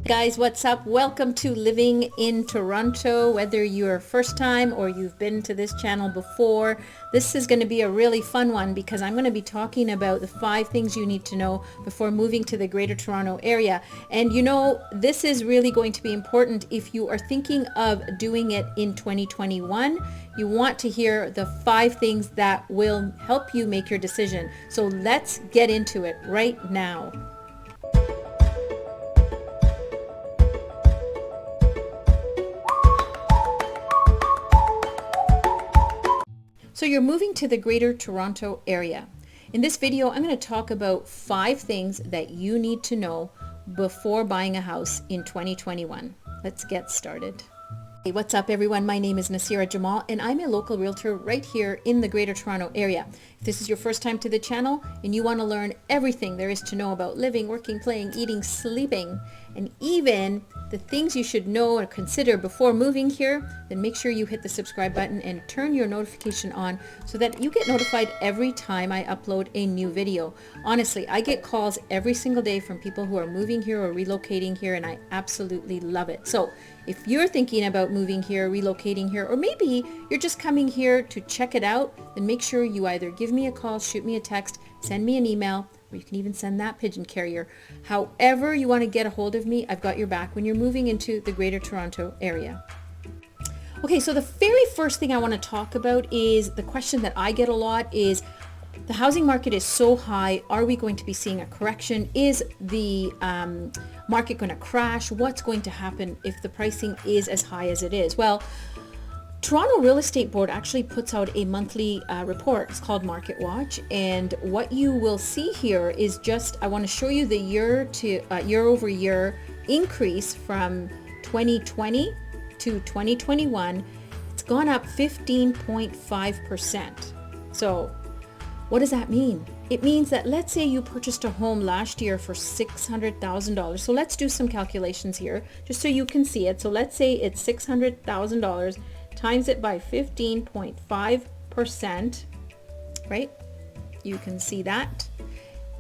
Guys, what's up? Welcome to Living in Toronto. Whether you're first time or you've been to this channel before, this is going to be a really fun one because I'm going to be talking about the 5 things you need to know before moving to the Greater Toronto area. And you know, this is really going to be important if you are thinking of doing it in 2021. You want to hear the 5 things that will help you make your decision. So let's get into it right now. So you're moving to the Greater Toronto area. In this video, I'm going to talk about 5 things that you need to know before buying a house in 2021. Let's get started. Hey, what's up everyone? My name is Nasira Jamal and I'm a local realtor right here in the Greater Toronto area. If this is your first time to the channel and you want to learn everything there is to know about living, working, playing, eating, sleeping, and even the things you should know or consider before moving here, then make sure you hit the subscribe button and turn your notification on so that you get notified every time I upload a new video. Honestly, I get calls every single day from people who are moving here or relocating here, and I absolutely love it. So if you're thinking about moving here, relocating here, or maybe you're just coming here to check it out, then make sure you either give me a call, shoot me a text, send me an email, or you can even send that pigeon carrier. However you want to get a hold of me, I've got your back when you're moving into the Greater Toronto area. Okay, so the very first thing I want to talk about is the question that I get a lot is, the housing market is so high. Are we going to be seeing a correction? Is the market going to crash? What's going to happen if the pricing is as high as it is? Well, Toronto Real Estate Board actually puts out a monthly report. It's called Market Watch. And what you will see here is just, I want to show you the year over year increase from 2020 to 2021. It's gone up 15.5%. So what does that mean? It means that, let's say you purchased a home last year for $600,000. So let's do some calculations here just so you can see it. So let's say it's $600,000 times it by 15.5%, right? You can see that.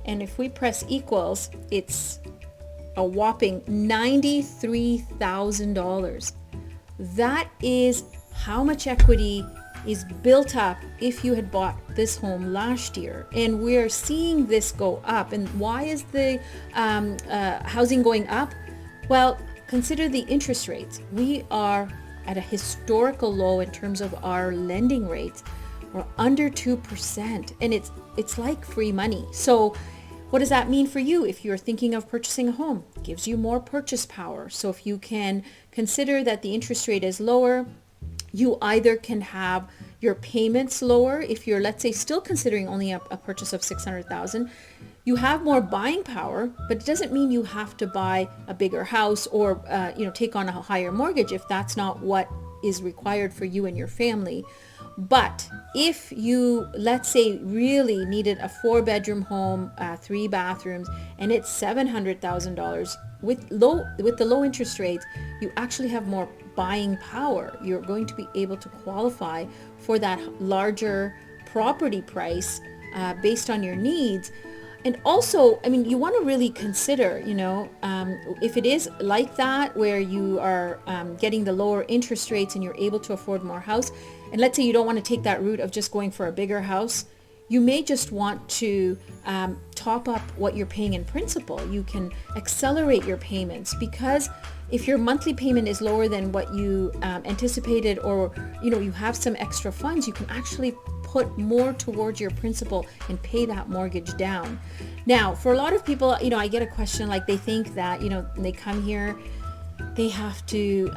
And if we press equals, it's a whopping $93,000. That is how much equity is built up if you had bought this home last year. And we're seeing this go up. And why is the housing going up? Well, consider the interest rates. We are at a historical low in terms of our lending rates. We're under 2%, and it's like free money. So what does that mean for you if you're thinking of purchasing a home? It gives you more purchase power. So if you can consider that the interest rate is lower, you either can have your payments lower. If you're, let's say, still considering only a purchase of $600,000, you have more buying power, but it doesn't mean you have to buy a bigger house or take on a higher mortgage if that's not what is required for you and your family. But if you, let's say, really needed a 4-bedroom home, 3 bathrooms, and it's $700,000, with the low interest rates, you actually have more buying power. You're going to be able to qualify for that larger property price based on your needs. And also, I mean, you want to really consider, if it is like that, where you are getting the lower interest rates and you're able to afford more house, and let's say you don't want to take that route of just going for a bigger house, you may just want to top up what you're paying in principal. You can accelerate your payments, because if your monthly payment is lower than what you anticipated, or you have some extra funds, you can actually put more towards your principal and pay that mortgage down. Now, for a lot of people, I get a question, like, they think that, they come here, they have to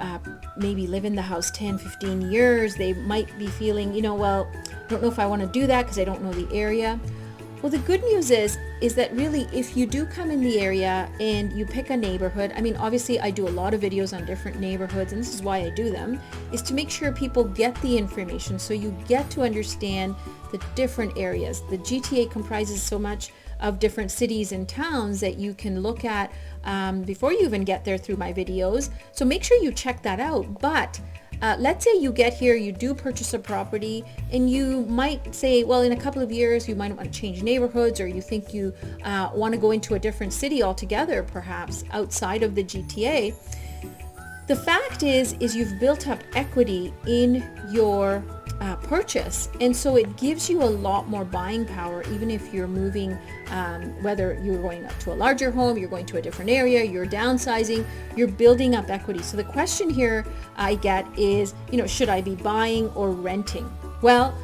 maybe live in the house 10, 15 years. They might be feeling, well, I don't know if I want to do that because I don't know the area. Well, the good news is that really, if you do come in the area and you pick a neighborhood, I mean, obviously I do a lot of videos on different neighborhoods, and this is why I do them, is to make sure people get the information so you get to understand the different areas. The GTA comprises so much of different cities and towns that you can look at before you even get there through my videos. So make sure you check that out. But let's say you get here, you do purchase a property, and you might say, well, in a couple of years, you might want to change neighborhoods, or you think you want to go into a different city altogether, perhaps outside of the GTA. The fact is you've built up equity in your purchase, and so it gives you a lot more buying power, even if you're moving, whether you're going up to a larger home, you're going to a different area, you're downsizing, you're building up equity. So the question here I get is, should I be buying or renting? Well,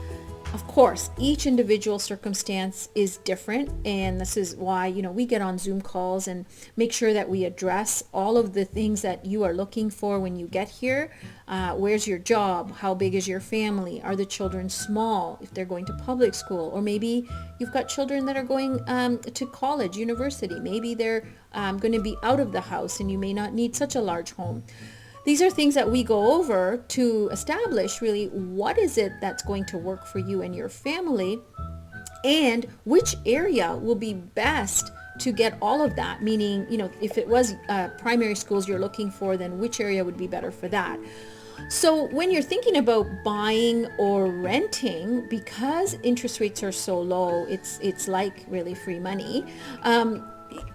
of course, each individual circumstance is different, and this is why, we get on Zoom calls and make sure that we address all of the things that you are looking for when you get here. Where's your job? How big is your family? Are the children small if they're going to public school? Or maybe you've got children that are going to college, university. Maybe they're going to be out of the house and you may not need such a large home. These are things that we go over to establish really what is it that's going to work for you and your family, and which area will be best to get all of that. Meaning, if it was primary schools you're looking for, then which area would be better for that. So when you're thinking about buying or renting, because interest rates are so low, it's like really free money.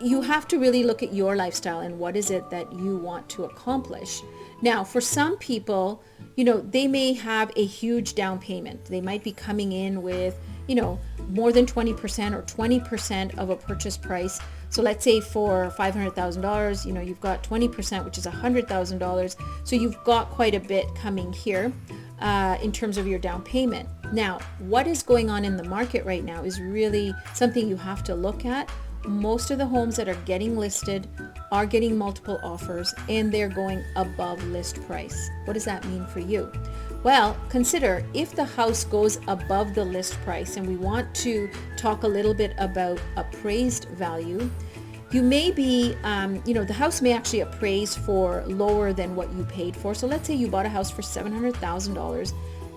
You have to really look at your lifestyle and what is it that you want to accomplish. Now, for some people, they may have a huge down payment. They might be coming in with, more than 20% or 20% of a purchase price. So let's say for $500,000, you've got 20%, which is $100,000. So you've got quite a bit coming here in terms of your down payment. Now, what is going on in the market right now is really something you have to look at. Most of the homes that are getting listed are getting multiple offers, and they're going above list price. What does that mean for you? Well, consider if the house goes above the list price, and we want to talk a little bit about appraised value. You may be, the house may actually appraise for lower than what you paid for. So let's say you bought a house for $700,000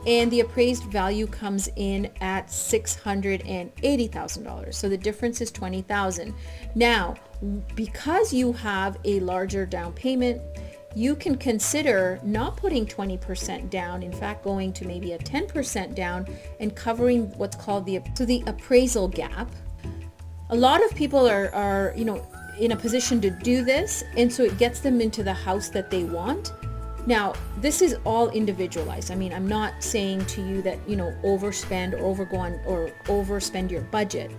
and the appraised value comes in at $680,000. So the difference is $20,000. Now, because you have a larger down payment, you can consider not putting 20% down, in fact going to maybe a 10% down and covering what's called the appraisal gap. A lot of people are in a position to do this, and so it gets them into the house that they want. Now, this is all individualized. I mean, I'm not saying to you that, overspend or overspend your budget,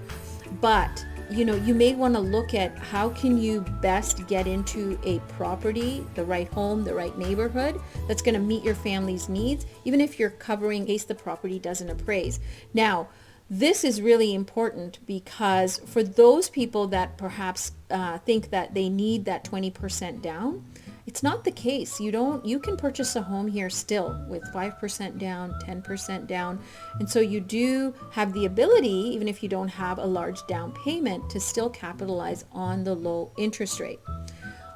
but you may want to look at how can you best get into a property, the right home, the right neighborhood that's going to meet your family's needs, even if you're covering in case the property doesn't appraise. Now, this is really important because for those people that perhaps think that they need that 20% down, it's not the case. You can purchase a home here still with 5% down, 10% down. And so you do have the ability, even if you don't have a large down payment, to still capitalize on the low interest rate.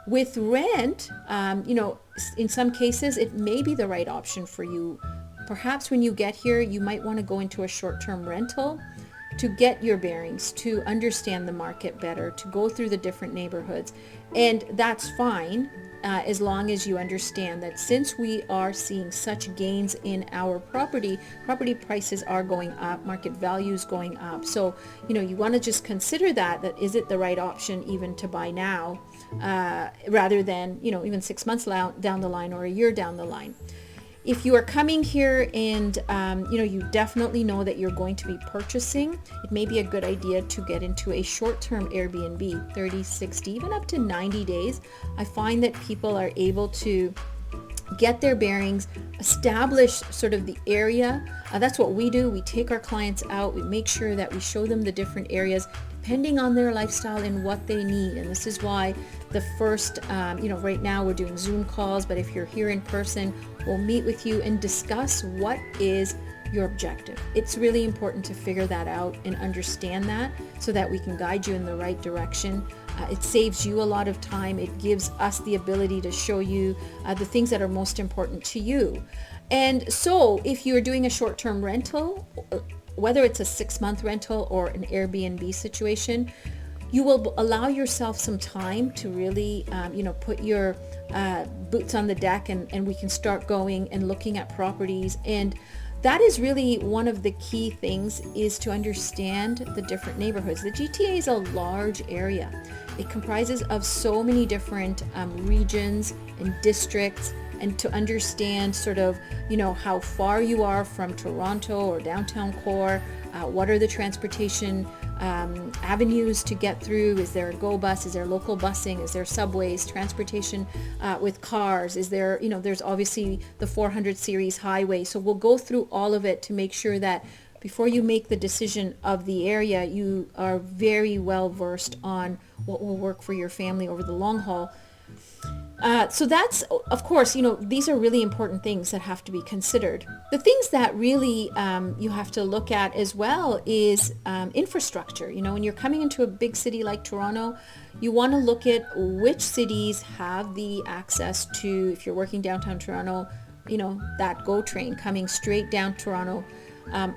With rent, in some cases, it may be the right option for you. Perhaps when you get here, you might want to go into a short-term rental to get your bearings, to understand the market better, to go through the different neighborhoods. And that's fine. As long as you understand that since we are seeing such gains in our property prices are going up, market values going up. So, you want to just consider that is it the right option even to buy now, rather than, even 6 months down the line or a year down the line. If you are coming here and, you definitely know that you're going to be purchasing, it may be a good idea to get into a short-term Airbnb, 30, 60, even up to 90 days. I find that people are able to get their bearings, establish sort of the area. That's what we do. We take our clients out. We make sure that we show them the different areas depending on their lifestyle and what they need. And this is why the first, right now we're doing Zoom calls, but if you're here in person, we'll meet with you and discuss what is your objective. It's really important to figure that out and understand that so that we can guide you in the right direction. It saves you a lot of time. It gives us the ability to show you the things that are most important to you. And so if you're doing a short-term rental, whether it's a 6-month rental or an Airbnb situation, you will allow yourself some time to really, put your boots on the deck, and we can start going and looking at properties. And that is really one of the key things, is to understand the different neighborhoods. The GTA is a large area. It comprises of so many different regions and districts, and to understand sort of, how far you are from Toronto or downtown core, what are the transportation avenues to get through. Is there a GO bus? Is there local busing? Is there subways, transportation with cars? Is there, there's obviously the 400 series highway. So we'll go through all of it to make sure that before you make the decision of the area, you are very well versed on what will work for your family over the long haul. So that's, of course, these are really important things that have to be considered. The things that really you have to look at as well is infrastructure. When you're coming into a big city like Toronto, you want to look at which cities have the access to, if you're working downtown Toronto, that GO train coming straight down Toronto.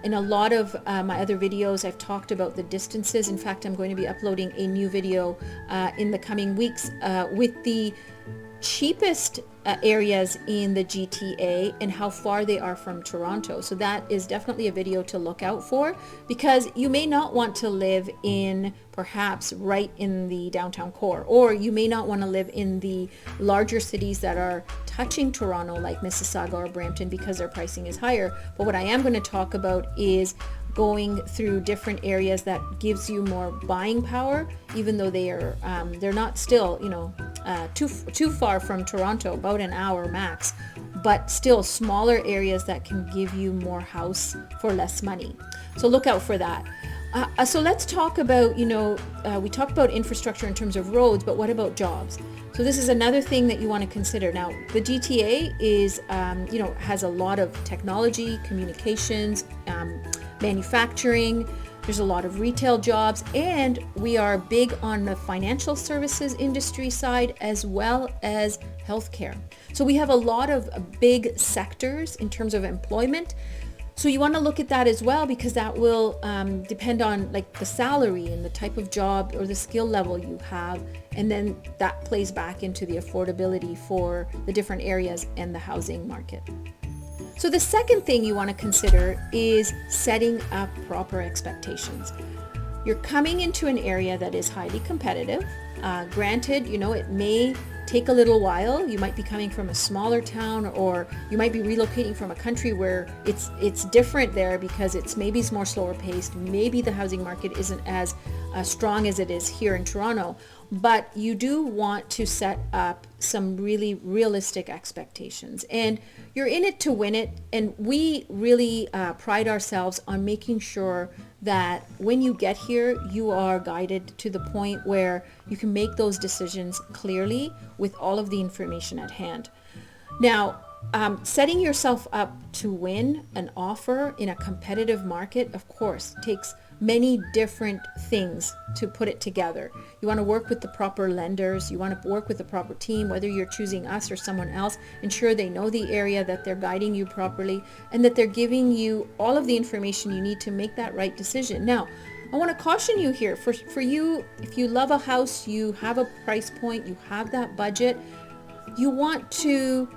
In a lot of my other videos, I've talked about the distances. In fact, I'm going to be uploading a new video in the coming weeks with the cheapest areas in the GTA and how far they are from Toronto. So that is definitely a video to look out for, because you may not want to live in perhaps right in the downtown core, or you may not want to live in the larger cities that are touching Toronto like Mississauga or Brampton, because their pricing is higher. But what I am going to talk about is going through different areas that gives you more buying power, even though they're not still too far from Toronto, about an hour max, but still smaller areas that can give you more house for less money. So look out for that. So let's talk about, we talked about infrastructure in terms of roads, but what about jobs? So this is another thing that you want to consider. Now, the GTA is, has a lot of technology, communications, manufacturing. There's a lot of retail jobs, and we are big on the financial services industry side as well as healthcare. So we have a lot of big sectors in terms of employment. So you want to look at that as well, because that will depend on like the salary and the type of job or the skill level you have, and then that plays back into the affordability for the different areas and the housing market. So the second thing you want to consider is setting up proper expectations. You're coming into an area that is highly competitive. Granted, it may take a little while. You might be coming from a smaller town, or you might be relocating from a country where it's different there, because it's more slower paced. Maybe the housing market isn't as strong as it is here in Toronto. But you do want to set up some really realistic expectations, and you're in it to win it. And we really pride ourselves on making sure that when you get here, you are guided to the point where you can make those decisions clearly with all of the information at hand. Now, setting yourself up to win an offer in a competitive market, of course, takes many different things to put it together. You want to work with the proper lenders. You want to work with the proper team, whether you're choosing us or someone else. Ensure they know the area, that they're guiding you properly, and that they're giving you all of the information you need to make that right decision. Now, I want to caution you here. For you, if you love a house, you have a price point, you have that budget, you want to,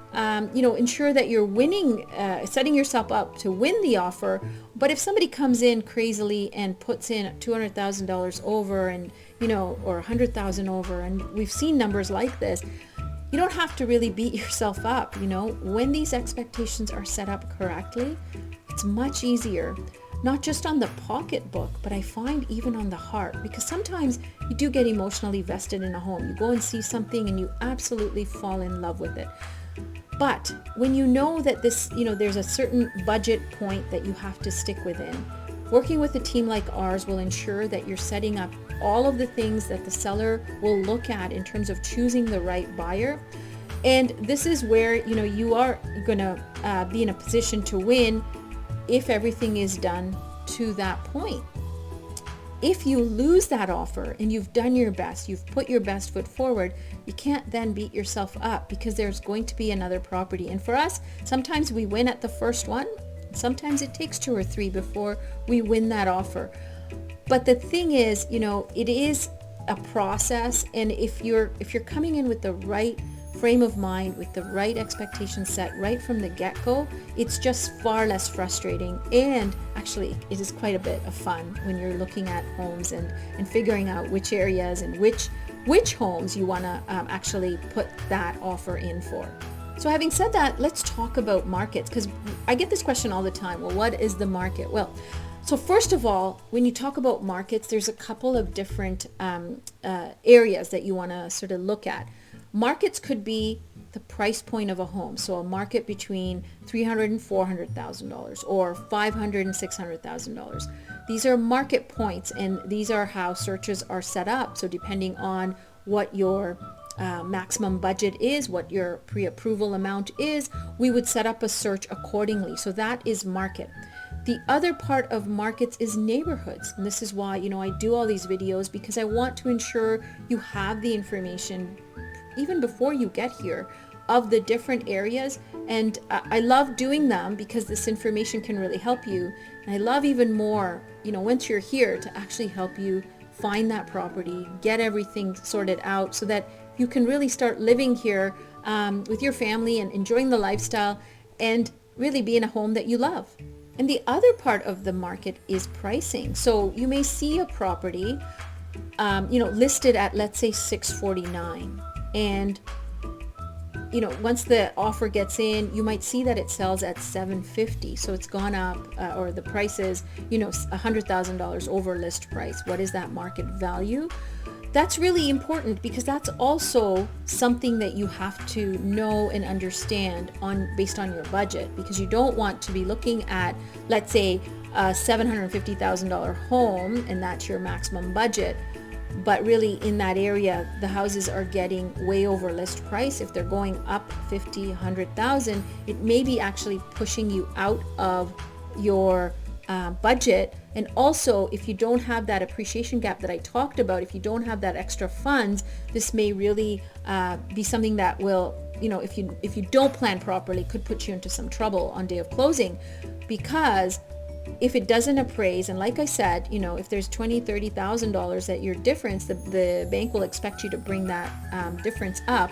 ensure that you're winning, setting yourself up to win the offer. But if somebody comes in crazily and puts in $200,000 over, and, or $100,000 over, and we've seen numbers like this, you don't have to really beat yourself up. When these expectations are set up correctly, it's much easier. Not just on the pocketbook, but I find even on the heart, because sometimes you do get emotionally vested in a home. You go and see something and you absolutely fall in love with it. But when you know that this, there's a certain budget point that you have to stick within, working with a team like ours will ensure that you're setting up all of the things that the seller will look at in terms of choosing the right buyer. And this is where, you are going to be in a position to win if everything is done to that point. If you lose that offer and you've done your best, you've put your best foot forward, you can't then beat yourself up, because there's going to be another property. And for us, sometimes we win at the first one. Sometimes it takes 2 or 3 before we win that offer. But the thing is, it is a process, and if you're coming in with the right frame of mind, with the right expectation set right from the get-go, it's just far less frustrating, and actually it is quite a bit of fun when you're looking at homes and figuring out which areas and which homes you want to actually put that offer in for. So having said that, let's talk about markets, because I get this question all the time. Well, what is the market? Well, so first of all, when you talk about markets, there's a couple of different areas that you want to sort of look at. Markets could be the price point of a home. So a market between $300,000 and $400,000 or $500,000 and $600,000. These are market points, and these are how searches are set up. So depending on what your maximum budget is, what your pre-approval amount is, we would set up a search accordingly. So that is market. The other part of markets is neighborhoods. And this is why, I do all these videos, because I want to ensure you have the information even before you get here of the different areas. And I love doing them because this information can really help you. And I love even more, once you're here, to actually help you find that property, get everything sorted out so that you can really start living here with your family and enjoying the lifestyle and really be in a home that you love. And the other part of the market is pricing. So you may see a property, listed at, let's say, $649. And, once the offer gets in, you might see that it sells at $750. So it's gone up, or the price is, $100,000 over list price. What is that market value? That's really important, because that's also something that you have to know and understand based on your budget, because you don't want to be looking at, let's say, a $750,000 home, and that's your maximum budget. But really in that area, the houses are getting way over list price. If they're going up 50, 100,000, it may be actually pushing you out of your budget. And also, if you don't have that appreciation gap that I talked about, if you don't have that extra funds, this may really be something that will, if you don't plan properly, could put you into some trouble on day of closing. Because if it doesn't appraise, and like I said, if there's $20,000, $30,000 at your difference, the bank will expect you to bring that difference up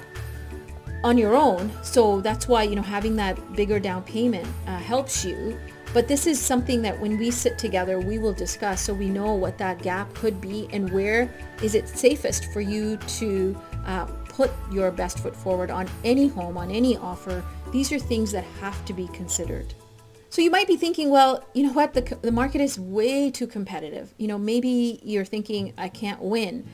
on your own. So that's why, having that bigger down payment helps you. But this is something that when we sit together, we will discuss, so we know what that gap could be and where is it safest for you to put your best foot forward on any home, on any offer. These are things that have to be considered. So you might be thinking, well, you know what, the market is way too competitive. Maybe you're thinking, I can't win.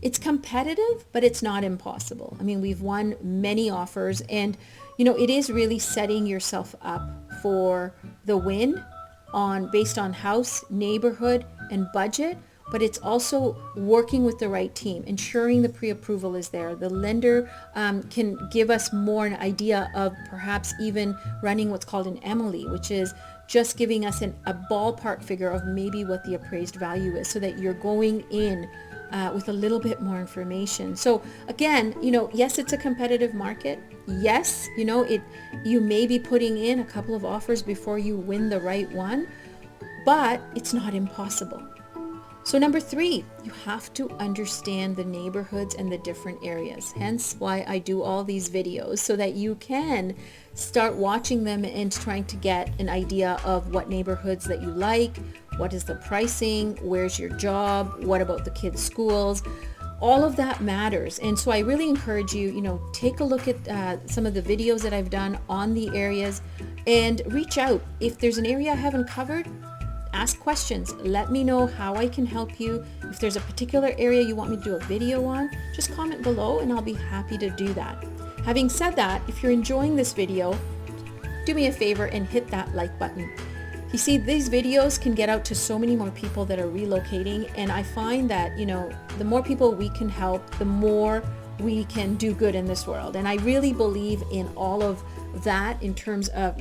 It's competitive, but it's not impossible. I mean, we've won many offers, and, it is really setting yourself up for the win based on house, neighborhood, and budget. But it's also working with the right team, ensuring the pre-approval is there. The lender can give us more an idea of perhaps even running what's called an MLE, which is just giving us a ballpark figure of maybe what the appraised value is, so that you're going in with a little bit more information. So again, yes, it's a competitive market. Yes, you may be putting in a couple of offers before you win the right one, but it's not impossible. So number 3, you have to understand the neighborhoods and the different areas. Hence why I do all these videos, so that you can start watching them and trying to get an idea of what neighborhoods that you like, what is the pricing, where's your job, what about the kids' schools. All of that matters. And so I really encourage you, take a look at some of the videos that I've done on the areas and reach out. If there's an area I haven't covered, ask questions. Let me know how I can help you. If there's a particular area you want me to do a video on, just comment below and I'll be happy to do that. Having said that, if you're enjoying this video, do me a favor and hit that like button. You see, these videos can get out to so many more people that are relocating, and I find that, the more people we can help, the more we can do good in this world. And I really believe in all of that in terms of,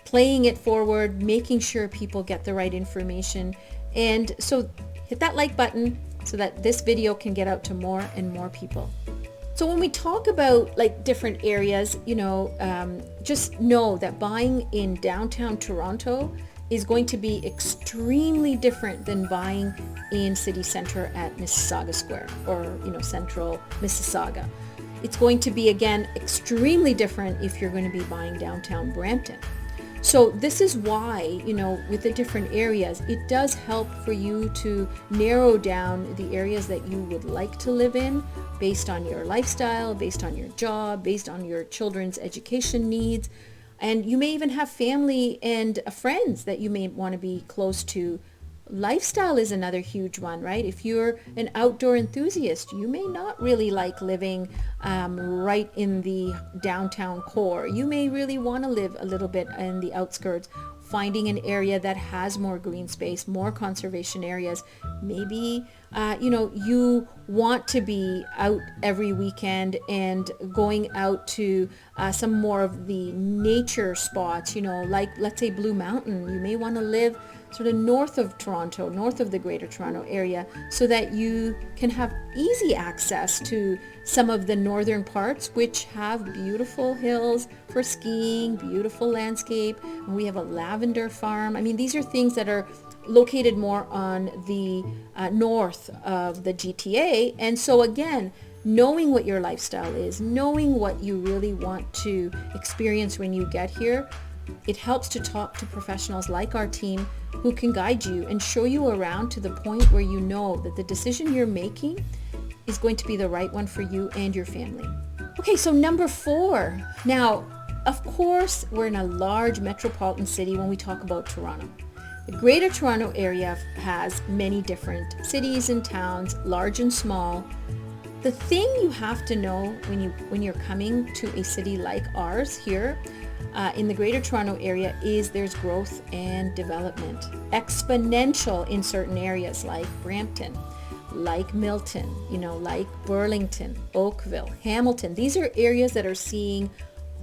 playing it forward, making sure people get the right information. And so hit that like button so that this video can get out to more and more people. So when we talk about different areas, just know that buying in downtown Toronto is going to be extremely different than buying in city center at Mississauga Square or, central Mississauga. It's going to be, again, extremely different if you're going to be buying downtown Brampton. So this is why, with the different areas, it does help for you to narrow down the areas that you would like to live in based on your lifestyle, based on your job, based on your children's education needs. And you may even have family and friends that you may want to be close to. Lifestyle is another huge one, right? If you're an outdoor enthusiast, you may not really like living right in the downtown core. You may really want to live a little bit in the outskirts, finding an area that has more green space, more conservation areas. Maybe, you want to be out every weekend and going out to some more of the nature spots, like, let's say, Blue Mountain. You may want to live sort of north of Toronto, north of the Greater Toronto area, so that you can have easy access to some of the northern parts, which have beautiful hills for skiing, beautiful landscape. We have a lavender farm. I mean, these are things that are located more on the north of the GTA. And so again, knowing what your lifestyle is, knowing what you really want to experience when you get here, it helps to talk to professionals like our team who can guide you and show you around to the point where you know that the decision you're making is going to be the right one for you and your family. Okay, so number 4. Now, of course, we're in a large metropolitan city when we talk about Toronto. The Greater Toronto area has many different cities and towns, large and small. The thing you have to know when you're coming to a city like ours here, in the Greater Toronto area, is there's growth and development. Exponential in certain areas like Brampton, like Milton, like Burlington, Oakville, Hamilton. These are areas that are seeing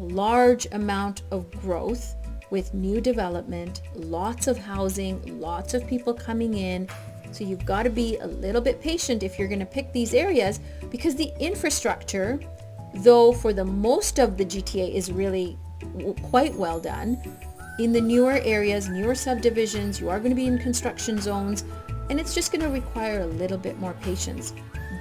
large amount of growth with new development, lots of housing, lots of people coming in. So you've got to be a little bit patient if you're going to pick these areas, because the infrastructure, though for the most of the GTA is really quite well done, in the newer areas, newer subdivisions, you are going to be in construction zones, and it's just going to require a little bit more patience.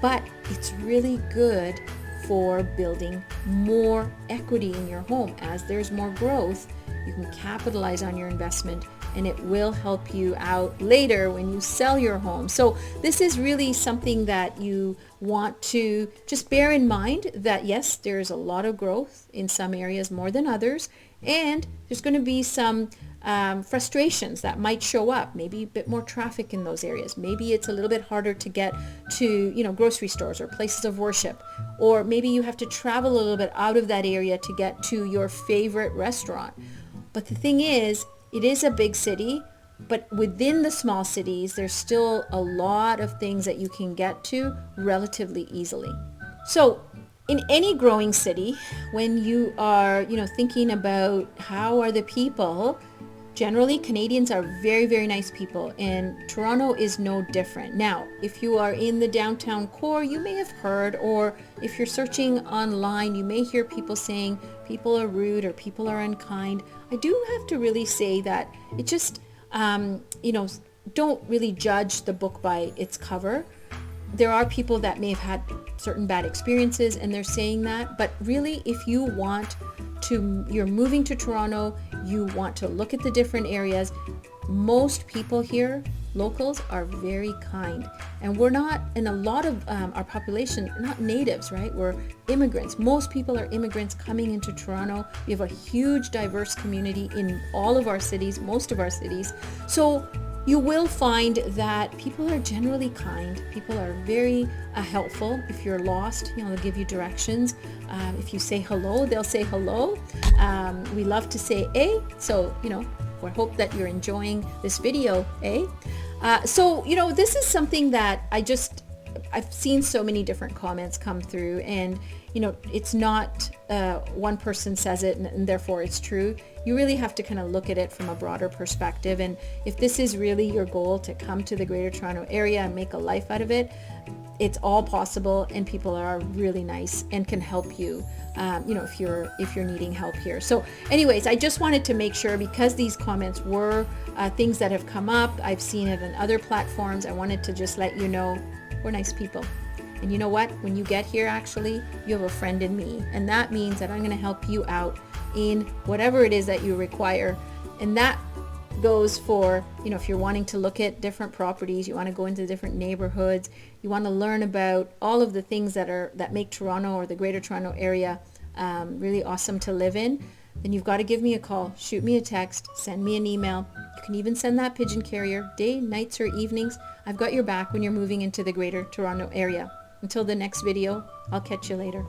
But it's really good for building more equity in your home. As there's more growth, you can capitalize on your investment, and it will help you out later when you sell your home. So this is really something that you want to just bear in mind, that yes, there's a lot of growth in some areas more than others, and there's going to be some frustrations that might show up. Maybe a bit more traffic in those areas. Maybe it's a little bit harder to get to, grocery stores or places of worship. Or maybe you have to travel a little bit out of that area to get to your favorite restaurant. But the thing is, it is a big city, but within the small cities, there's still a lot of things that you can get to relatively easily. So in any growing city, when you are, thinking about how are the people, generally Canadians are very, very nice people, and Toronto is no different. Now, if you are in the downtown core, you may have heard, or if you're searching online, you may hear people saying people are rude or people are unkind. I do have to really say that it just, don't really judge the book by its cover. There are people that may have had certain bad experiences and they're saying that, but really, if you're moving to Toronto, you want to look at the different areas. Most people here, locals, are very kind, and we're not, in a lot of our population, not natives, right? We're immigrants. Most people are immigrants coming into Toronto. We have a huge diverse community in all of our cities, most of our cities. So you will find that people are generally kind. People are very helpful. If you're lost, they'll give you directions. If you say hello, they'll say hello. We love to say "eh," so we hope that you're enjoying this video, eh? So this is something that I've seen so many different comments come through, and it's not one person says it and therefore it's true. You really have to kind of look at it from a broader perspective. And if this is really your goal to come to the Greater Toronto Area and make a life out of it, it's all possible, and people are really nice and can help you, if you're needing help here. So anyways, I just wanted to make sure, because these comments were things that have come up, I've seen it on other platforms, I wanted to just let you know we're nice people. And you know what? When you get here, actually, you have a friend in me. And that means that I'm going to help you out in whatever it is that you require. And that goes for, if you're wanting to look at different properties, you want to go into different neighborhoods, you want to learn about all of the things that make Toronto or the Greater Toronto Area really awesome to live in, then you've got to give me a call, shoot me a text, send me an email. You can even send that pigeon carrier, day, nights, or evenings. I've got your back when you're moving into the Greater Toronto Area. Until the next video, I'll catch you later.